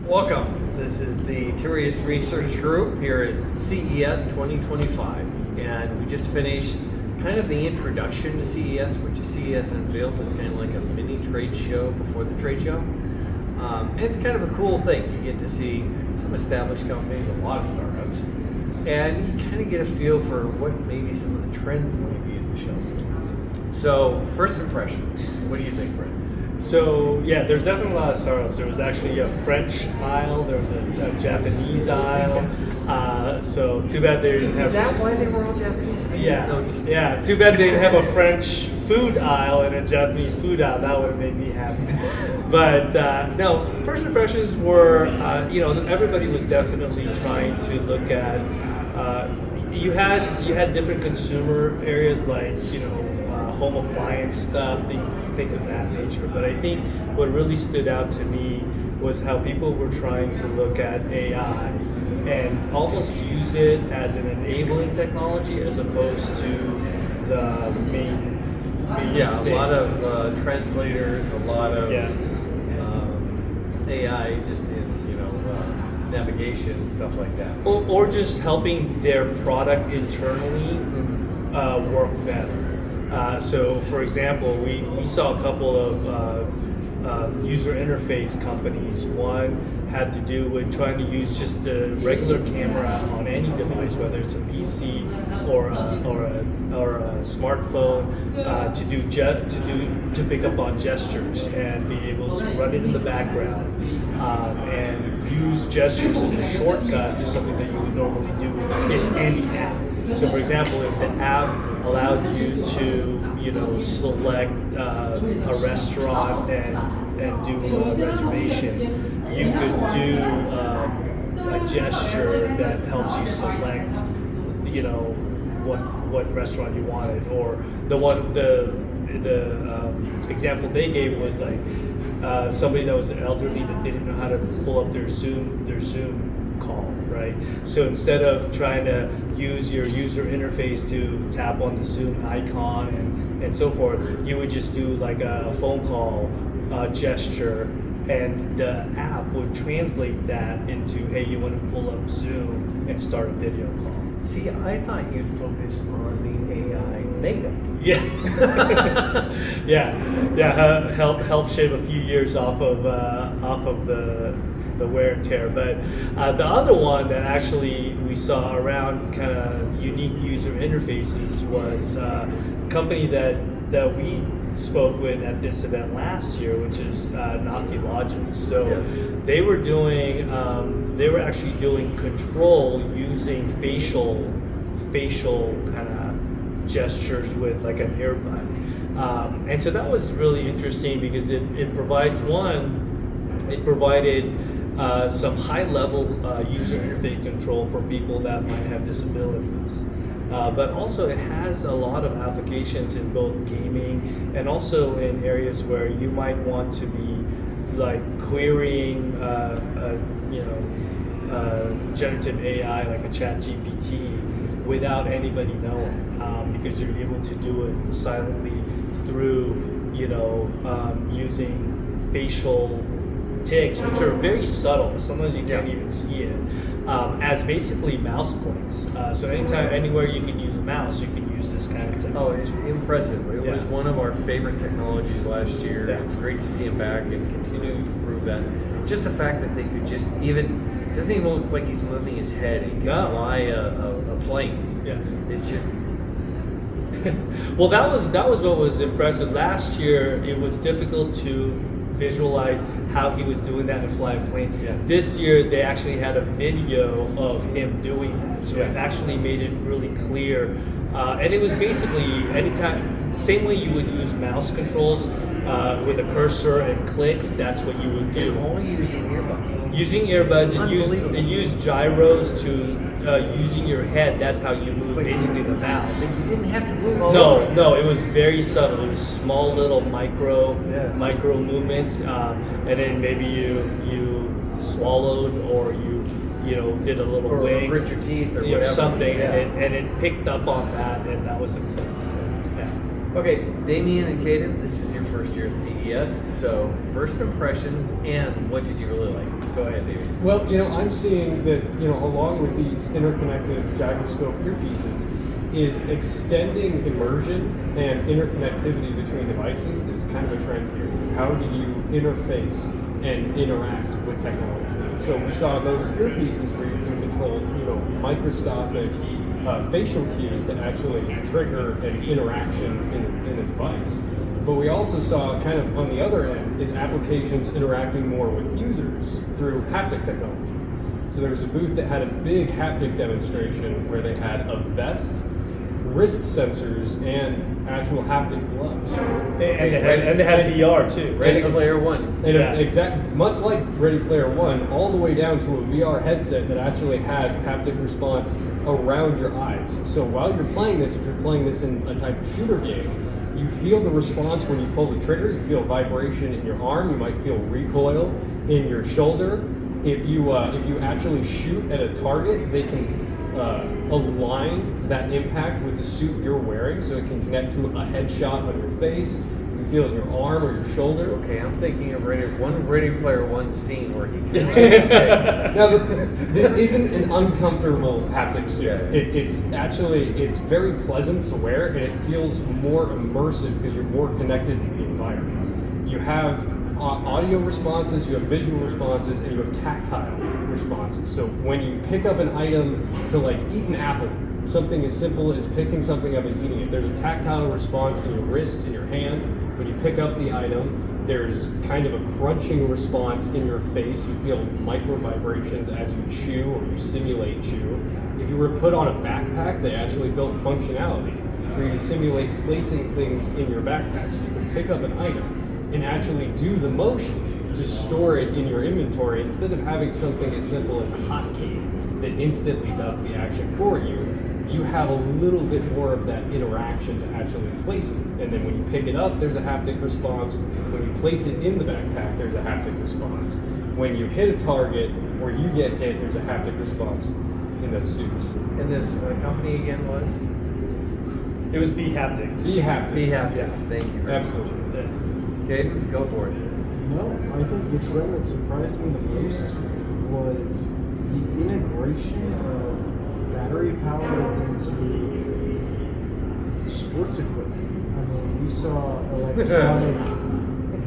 Welcome. This is the TIRIAS Research Group here at CES 2025, and we just finished kind of the introduction to CES, which is CES Unveiled. It's kind of like a mini trade show before the trade show. And it's kind of a cool thing. You get to see some established companies, a lot of startups, and you kind of get a feel for what maybe some of the trends might be in the show. So, first impressions, what do you think, Francis? So yeah, there's definitely a lot of startups. There was actually a French aisle, there was a Japanese aisle. So too bad they didn't have. Is that why they were all Japanese? Yeah. Too bad they didn't have a French food aisle and a Japanese food aisle. That would have made me happy. But no, first impressions were, everybody was definitely trying to look at. You had different consumer areas like home appliance stuff, things of that nature. But I think what really stood out to me was how people were trying to look at AI and almost use it as an enabling technology as opposed to the main thing. A lot of translators, a lot of AI just in navigation and stuff like that. Or just helping their product internally work better. So, for example, we saw a couple of user interface companies. One had to do with trying to use just the regular camera on any device, whether it's a PC or a smartphone, to pick up on gestures and be able to run it in the background and use gestures as a shortcut to something that you would normally do in any app. So, for example, if the app allowed you to, select a restaurant and do a reservation, you could do a gesture that helps you select, what restaurant you wanted. Or the example they gave was like somebody that was elderly that didn't know how to pull up their Zoom call, right? So instead of trying to use your user interface to tap on the Zoom icon and so forth, you would just do like a phone call gesture, and the app would translate that into, hey, you want to pull up Zoom and start a video call. See, I thought you'd focus on the AI makeup. Help shave a few years off of the wear and tear. But the other one that actually we saw around kind of unique user interfaces was a company that we spoke with at this event last year, which is Naqi Logix. So they were actually doing control using facial kind of gestures with like an earbud. And so that was really interesting because it provided some high-level user interface control for people that might have disabilities. But also it has a lot of applications in both gaming and also in areas where you might want to be like querying, generative AI like a ChatGPT without anybody knowing, because you're able to do it silently through, using facial tics, which are very subtle. Sometimes you can't even see it, as basically mouse clicks. So anywhere you can use a mouse, you can use this kind of technology. Oh, it's impressive. It was one of our favorite technologies last year. Yeah. It's great to see him back and continue to improve that. Just the fact that they could just doesn't even look like he's moving his head. He can fly a plane. Yeah. It's just. Well, that was what was impressive. Last year, it was difficult to visualize how he was doing that and fly a plane. Yeah. This year, they actually had a video of him doing that, so it actually made it really clear. And it was basically same way you would use mouse controls with a cursor and clicks. That's what you would do. Only using earbuds. Using earbuds and use gyros to using your head. That's how you move basically the mouse. But you didn't have to move all over. No, it was very subtle. It was small little micro movements, and then maybe you swallowed or you did a little or wing grit your teeth or or whatever. something, Yeah. and it picked up on that, and that was yeah. Okay, Damian and Caiden, this is your first year at CES, so first impressions and what did you really like? Go ahead, Damian. Well, I'm seeing that, along with these interconnected gyroscope earpieces, is extending immersion and interconnectivity between devices is kind of a trend here. It's how do you interface and interact with technology? So we saw those earpieces where you can control, microscopic facial cues to actually trigger an interaction in a device. But we also saw kind of on the other end is applications interacting more with users through haptic technology. So there was a booth that had a big haptic demonstration where they had a vest, wrist sensors, and actual haptic gloves. And they had VR too. Ready Player One. And much like Ready Player One, all the way down to a VR headset that actually has haptic response around your eyes. So while you're playing this, if you're playing this in a type of shooter game, you feel the response when you pull the trigger. You feel vibration in your arm. You might feel recoil in your shoulder. If you actually shoot at a target, they can align that impact with the suit you're wearing, so it can connect to a headshot on your face. You can feel it in your arm or your shoulder. Okay, I'm thinking of Ready Player One scene where he can. Now, this isn't an uncomfortable haptic suit. Yeah. It's very pleasant to wear, and it feels more immersive because you're more connected to the environment. You have audio responses, you have visual responses, and you have tactile responses. So when you pick up an item to eat an apple, something as simple as picking something up and eating it, there's a tactile response in your wrist, in your hand. When you pick up the item, there's kind of a crunching response in your face. You feel micro vibrations as you chew or you simulate chew. If you were to put on a backpack, they actually built functionality for you to simulate placing things in your backpack. So you can pick up an item and actually do the motion to store it in your inventory instead of having something as simple as a hotkey that instantly does the action for you. You have a little bit more of that interaction to actually place it. And then when you pick it up, there's a haptic response. When you place it in the backpack, there's a haptic response. When you hit a target or you get hit, there's a haptic response in those suits. And this company again was? It was B Haptics. B Haptics. B Haptics. Yeah. Thank you. Absolutely. Caiden, go for it. I think the trend that surprised me the most was the integration of battery power into sports equipment. I mean, we saw electronic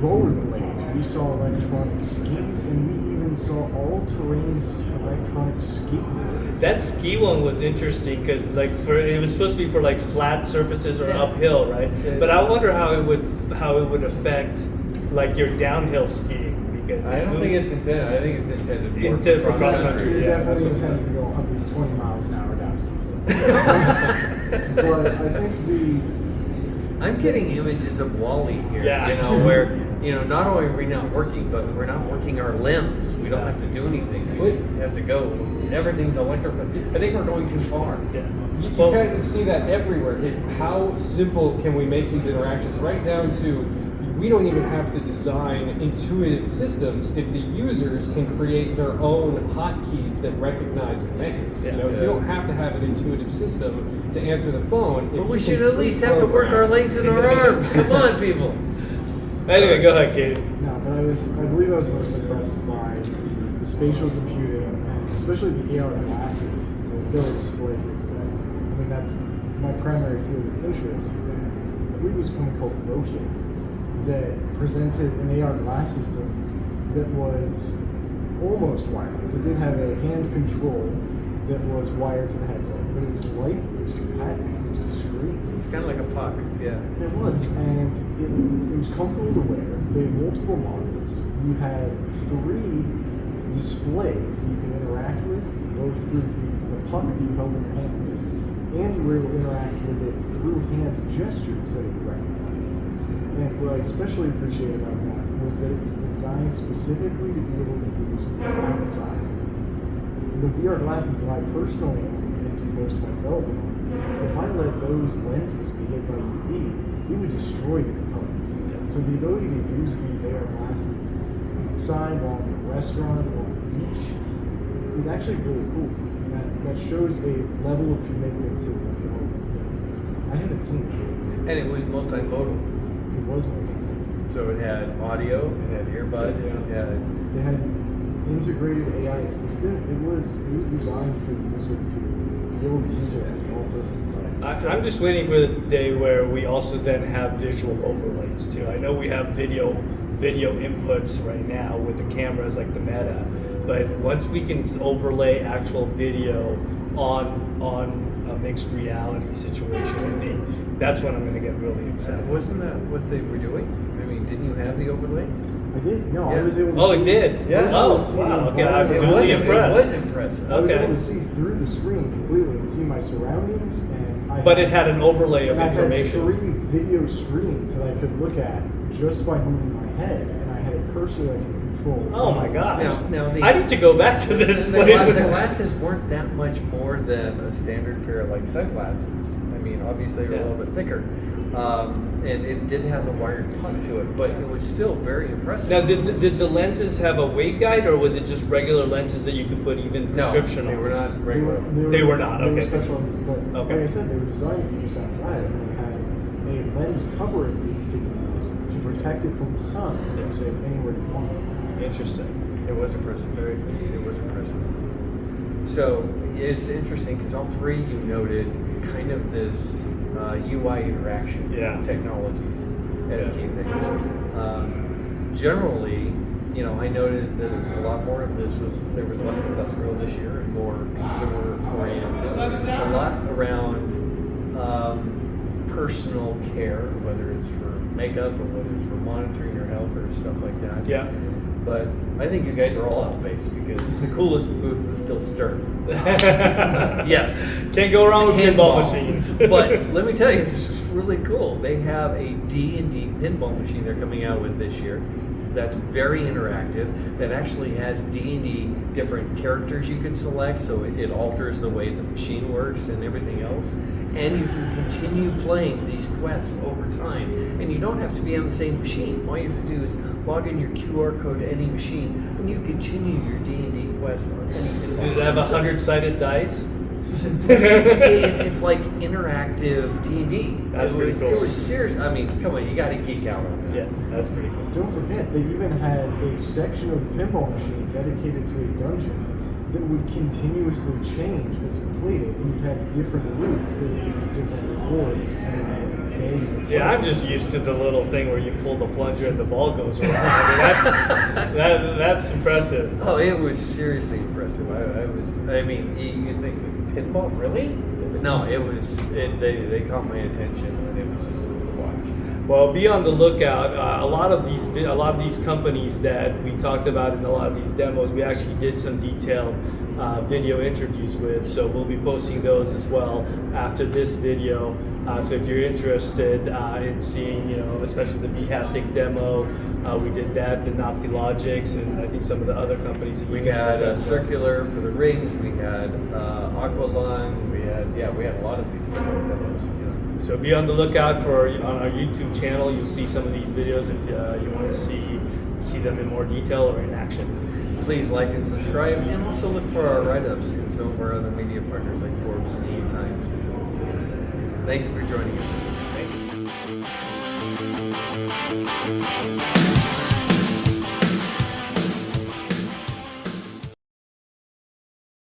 rollerblades, we saw electronic skis, and we even saw all-terrain electronic skateboards. That ski one was interesting because it was supposed to be for flat surfaces or uphill, right? Yeah. But I wonder how it would affect your downhill skiing, because I don't think it's intended. I think it's intended Intended for cross You're country. definitely intended to go 120 miles an hour down ski slope. But I think I'm getting images of Wall-E here. Yeah. Where not only are we not working, but we're not working our limbs. We don't have to do anything. We just have to go. Everything's electrified. I think we're going too far. Yeah. You kind of see that everywhere, is how simple can we make these interactions, right down to we don't even have to design intuitive systems if the users can create their own hotkeys that recognize commands. You don't have to have an intuitive system to answer the phone. But we should at least have to work our legs and our arms. Come on, people. Anyway, go ahead, Caiden. No, but I believe I was most impressed by the spatial computing, and especially the AR glasses that are displayed here today. I mean, that's my primary field of interest, and I believe it was a company called Rokit that presented an AR glass system that was almost wireless. It did have a hand control that was wired to the headset, but it was light, it was compact, it was discreet. It's kind of like a puck. Yeah. It was, and it was comfortable to wear. They had multiple models. You had 3 displays that you could interact with, both through the puck that you held in your hand, and you were able to interact with it through hand gestures that it would recognize. And what I especially appreciated about that was that it was designed specifically to be able to use outside. The VR glasses that I personally own and do most of my development on, if I let those lenses be hit by UV, it would destroy the components. So the ability to use these AR glasses outside while in a restaurant or on the beach is actually really cool. And that shows a level of commitment to development that I haven't seen before. And it was multimodal. It was multi-modal. So it had audio, it had earbuds, it had. They had integrated AI assistant. It was designed for the user to be able to use it as an all-purpose device. I'm just waiting for the day where we also then have visual overlays too. I know we have video inputs right now with the cameras like the Meta, but once we can overlay actual video on a mixed reality situation, I think that's when I'm going to get really excited. Wasn't that what they were doing? I mean, didn't you have the overlay? I did. No, Yeah. I was able to. Oh, see, it did. Yeah. Oh, wow. Okay, I'm duly impressed. It was impressive. I was Okay. able to see through the screen completely and see my surroundings, and But it had an overlay of and I had information. 3 video screens that I could look at just by moving my head, and I had a cursor that could control. Oh my gosh. Now the- I need to go back to this The place. glasses weren't that much more than a standard pair of like sunglasses. I mean, obviously they're a little bit thicker, and it did have a wired puck to it, but it was still very impressive. Now, did the lenses have a waveguide, or was it just regular lenses that you could put even prescription no, they on? were not regular. They were not, They were okay. special lenses, but Okay. like I said, they were designed to be used outside, and they had a lens covering that you could use to protect it from the sun and use it anywhere you want. Interesting. It was impressive. It was impressive. So it's interesting because all three you noted kind of this UI interaction technologies as key things. Generally, I noticed that a lot more of this there was less industrial this year and more consumer oriented. A lot around personal care, whether it's for makeup or whether it's for monitoring your health or stuff like that. Yeah. But I think you guys are all off base because the coolest booth was still Stern. Yes. Can't go wrong with pinball Pinball. machines. But let me tell you, this is really cool. They have a D&D pinball machine they're coming out with this year that's very interactive, that actually has D&D different characters you can select, so it alters the way the machine works and everything else. And you can continue playing these quests over time. And you don't have to be on the same machine. All you have to do is log in your QR code to any machine, and you continue your D&D quest on any. Do they have 100-sided dice? It's like interactive D&D. That's pretty cool. It was serious. I mean, come on, you got to geek out on that. Yeah, that's pretty cool. Don't forget, they even had a section of the pinball machine dedicated to a dungeon that would continuously change as you played it, and you'd have different routes that would give you different rewards and days. Yeah, I'm just used to the little thing where you pull the plunger and the ball goes around. I mean, that's impressive. Oh, it was seriously impressive. I mean, you think pinball really? No, it was. They caught my attention, and it was just a little watch. Well, be on the lookout. A lot of these companies that we talked about in a lot of these demos, we actually did some detailed video interviews with. So we'll be posting those as well after this video. So if you're interested in seeing, especially the VHaptic demo, we did that, the Naqi Logix, and I think some of the other companies that We you guys had have Circular for the rings. We had Aqualung. We had a lot of these different demos. So be on the lookout for on our YouTube channel. You'll see some of these videos if you want to see them in more detail or in action. Please like and subscribe, and also look for our write-ups in some of our other media partners like Forbes and E! Times. Thank you for joining us. Thank you.